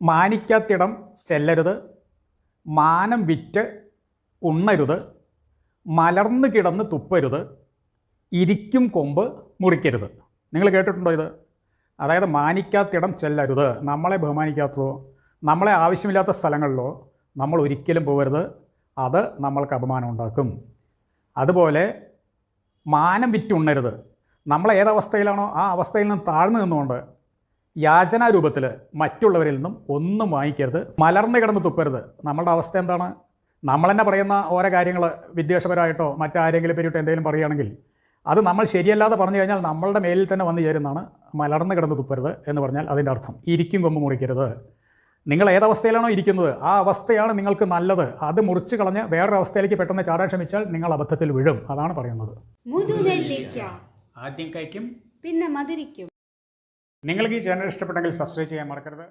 മാനിക്കാത്തിടം ചെല്ലരുത്, മാനം വിറ്റ് ഉണ്ണരുത്, മലർന്നു കിടന്ന് തുപ്പരുത്, ഇരിക്കും കൊമ്പ് മുറിക്കരുത്. നിങ്ങൾ കേട്ടിട്ടുണ്ടോ ഇത്? അതായത് മാനിക്കാത്തിടം ചെല്ലരുത്, നമ്മളെ ബഹുമാനിക്കാത്തതോ നമ്മളെ ആവശ്യമില്ലാത്ത സ്ഥലങ്ങളിലോ നമ്മൾ ഒരിക്കലും പോകരുത്, അത് നമ്മൾക്ക് അപമാനം ഉണ്ടാക്കും. അതുപോലെ മാനം വിറ്റുണ്ണരുത്, നമ്മൾ ഏതവസ്ഥയിലാണോ ആ അവസ്ഥയിൽ നിന്ന് താഴ്ന്നു നിന്നുകൊണ്ട് യാചനാരൂപത്തിൽ മറ്റുള്ളവരിൽ നിന്നും ഒന്നും വാങ്ങിക്കരുത്. മലർന്നു കിടന്ന് തുപ്പരുത്. നമ്മളുടെ അവസ്ഥ എന്താണ്? നമ്മൾ തന്നെ പറയുന്ന ഓരോ കാര്യങ്ങൾ വിദ്വേഷപരമായിട്ടോ മറ്റാരെങ്കിലും പറ്റിയിട്ടോ എന്തെങ്കിലും പറയുകയാണെങ്കിൽ അത് നമ്മൾ ശരിയല്ലാതെ പറഞ്ഞു കഴിഞ്ഞാൽ നമ്മളുടെ മേലിൽ തന്നെ വന്നു ചേരുന്നതാണ് മലർന്നു കിടന്ന് തുപ്പരുത് എന്ന് പറഞ്ഞാൽ അതിൻ്റെ അർത്ഥം. ഇരിക്കും കൊമ്പ് മുറിക്കരുത്. നിങ്ങൾ ഏതവസ്ഥയിലാണോ ഇരിക്കുന്നത് ആ അവസ്ഥയാണ് നിങ്ങൾക്ക് നല്ലത്. അത് മുറിച്ച് കളഞ്ഞ് വേറൊരു അവസ്ഥയിലേക്ക് പെട്ടെന്ന് ചാടാൻ ശ്രമിച്ചാൽ നിങ്ങൾ അബദ്ധത്തിൽ വീഴും. അതാണ് പറയുന്നത്. ആദ്യം കഴിക്കും, പിന്നെ മധുരിക്കും. നിങ്ങൾക്ക് ഈ ചാനൽ ഇഷ്ടപ്പെട്ടെങ്കിൽ സബ്സ്ക്രൈബ് ചെയ്യാൻ മറക്കരുത്.